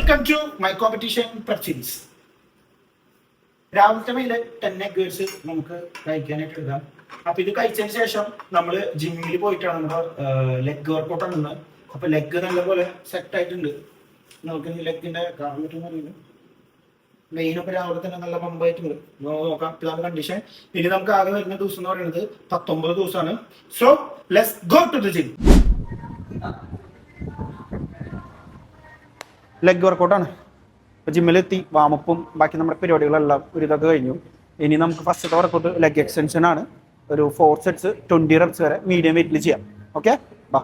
Welcome to my competition proceeds. രാവിലത്തെ മേലെ 10 eggs നമുക്ക് കഴിക്കാനായിട്ട് എടുക്കാം. അപ്പൊ ഇത് കഴിച്ചതിന് ശേഷം നമ്മൾ ജിമ്മിൽ പോയിട്ടാണ് നമ്മുടെ ലെഗ് വർക്കൗട്ട് ആണ്. അപ്പൊ ലെഗ് നല്ലപോലെ സെറ്റ് ആയിട്ടുണ്ട്. നമുക്ക് ലെഗിന്റെ കാരണം അറിയില്ല, മെയിനൊക്കെ രാവിലെ തന്നെ നല്ല പമ്പായിട്ടുണ്ട്. നോക്കാം ഇതാണ് കണ്ടീഷൻ. ഇനി നമുക്ക് ആകെ വരുന്ന ദിവസം എന്ന് പറയുന്നത് 19 ദിവസമാണ്. So let's go to the gym. Leg വർക്കൗട്ടാണ്. ഇപ്പോൾ ജിമ്മിലെത്തി വാമപ്പും ബാക്കി നമ്മുടെ പരിപാടികളെല്ലാം ഒരു ഇതൊക്കെ കഴിഞ്ഞു. ഇനി നമുക്ക് ഫസ്റ്റത്തെ വർക്കൗട്ട് ലെഗ് എക്സ്റ്റൻഷൻ ആണ്. ഒരു 4 സെറ്റ്സ് 20 റെപ്സ് വരെ മീഡിയം വെയിറ്റിൽ ചെയ്യാം. ഓക്കെ, ബാ.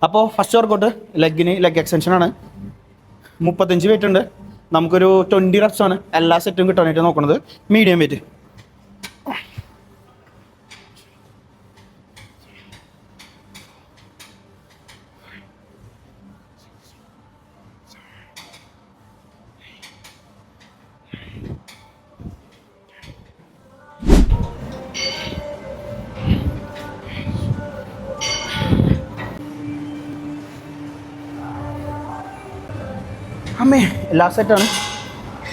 അപ്പോൾ ഫസ്റ്റ് വർക്കൗട്ട് ലെഗ് എക്സ്റ്റൻഷൻ ആണ്. 35 വെയിറ്റ് ഉണ്ട്. നമുക്കൊരു 20 റെപ്സ് ആണ് എല്ലാ സെറ്റും കിട്ടാനായിട്ട് നോക്കുന്നത്. Medium wait. ലാസ്റ്റ് സെറ്റാണ്.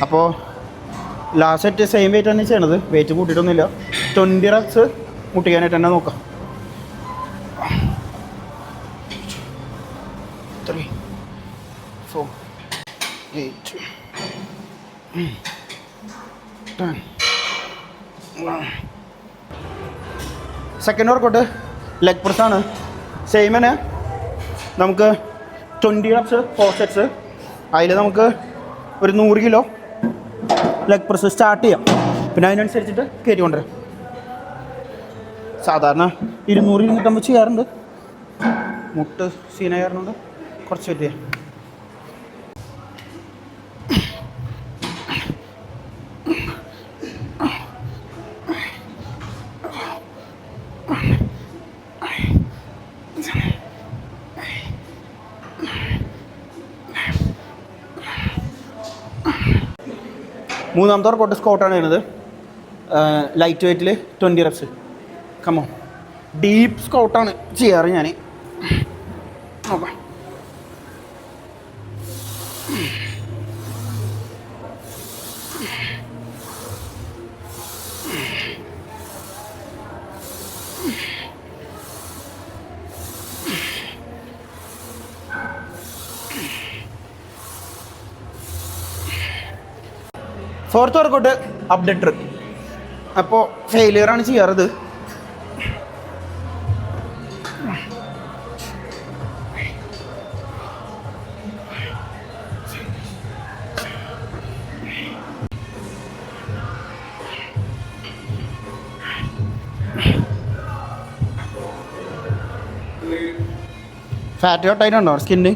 അപ്പോൾ ലാസ്റ്റ് സെറ്റ് സെയിം വെയിറ്റ് തന്നെ ചെയ്യണത്. വെയിറ്റ് കൂട്ടിയിട്ടൊന്നുമില്ല. 20 റെപ്സ് മുട്ടിക്കാനായിട്ട് തന്നെ നോക്കാം. 3 4 8 10. സെക്കൻഡ് വർക്കൗട്ട് ലെഗ് പ്രസ് ആണ്. സെയിം തന്നെ നമുക്ക് 20 റെപ്സ് 4 സെറ്റ്സ്. അതിൽ നമുക്ക് ഒരു 100 കിലോ ലെഗ് പ്രസ് സ്റ്റാർട്ട് ചെയ്യാം. പിന്നെ അതിനനുസരിച്ചിട്ട് കയറ്റി കൊണ്ടുവരാം. സാധാരണ 200 കിട്ടുമ്പോൾ ചെയ്യാറുണ്ട്. മുട്ട് സീനായിരുന്നുണ്ട് കുറച്ച് പറ്റിയ. മൂന്നാമത്തെ വർക്കൗട്ട് സ്കോട്ടാണ് വരുന്നത്. ലൈറ്റ് വെയ്റ്റിൽ 20 റെപ്സ്. കമോ, ഡീപ്പ് സ്കോട്ടാണ് ചെയ്യാറ് ഞാൻ. നോക്കാം. ഫോർത്ത് വർക്കൗട്ട് അപ്ഡേറ്റർ. അപ്പോൾ ഫെയിലിയറാണ് ചെയ്യാറത്. ഫാറ്റ് കട്ടായിട്ടുണ്ടോ സ്കിന്ന്?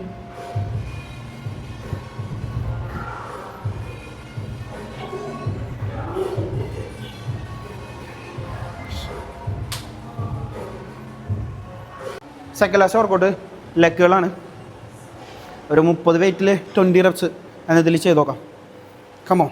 സെക്കൻഡ് ലാസ്റ്റ് വർക്കൗട്ട് ലെഗുകളാണ്. ഒരു 30 വെയിറ്റിൽ 20 റെപ്സ് എന്നതിൽ ചെയ്ത് നോക്കാം. കമോ.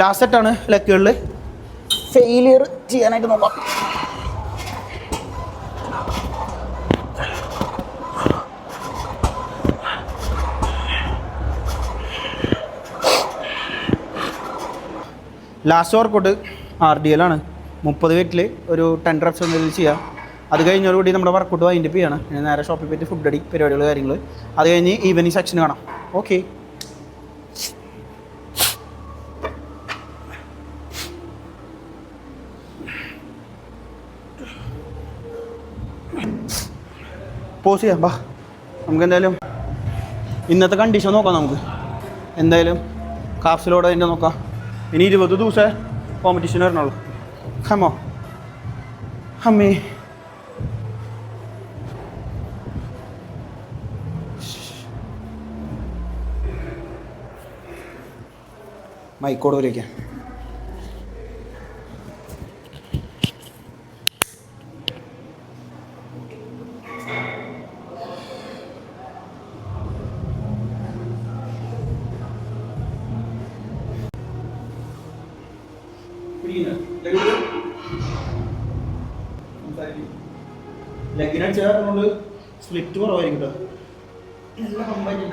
ലാസ്റ്റ് സെറ്റാണ് ലെഗുകളിൽ. ഫെയിലിയർ ചെയ്യാനായിട്ട് നോക്കാം. ലാസ്റ്റ് വർക്കൗട്ട് RDL ആണ്. 30 വെയിറ്റിൽ ഒരു 10 റെപ്സ് എന്തെങ്കിലും ചെയ്യാം. അത് കഴിഞ്ഞോടുകൂടി നമ്മുടെ വർക്കൗട്ട് വൈൻഡപ്പ് ചെയ്യണം. നേരെ ഷോപ്പിൽ പോയിട്ട് ഫുഡ് അടി പരിപാടികൾ കാര്യങ്ങൾ. അത് കഴിഞ്ഞ് ഈവനിങ് സെക്ഷൻ കാണാം. ഓക്കെ. പോസ് ചെയ്യാം. ബാ, നമുക്ക് എന്തായാലും ഇന്നത്തെ കണ്ടീഷൻ നോക്കാം. നമുക്ക് എന്തായാലും കാപ്സിലോടെ അതിൻ്റെ നോക്കാം. ഇനി 20 ദിവസം കോമ്പറ്റീഷൻ വരണുള്ളൂ. കമോ. അമ്മേ, മൈക്കോട് വിളിക്കാം. ലെഗിനടിച്ചാൽ സ്പ്ലിറ്റ് കുറവായിരിക്കും കേട്ടോ. നല്ല കമ്പായിട്ട്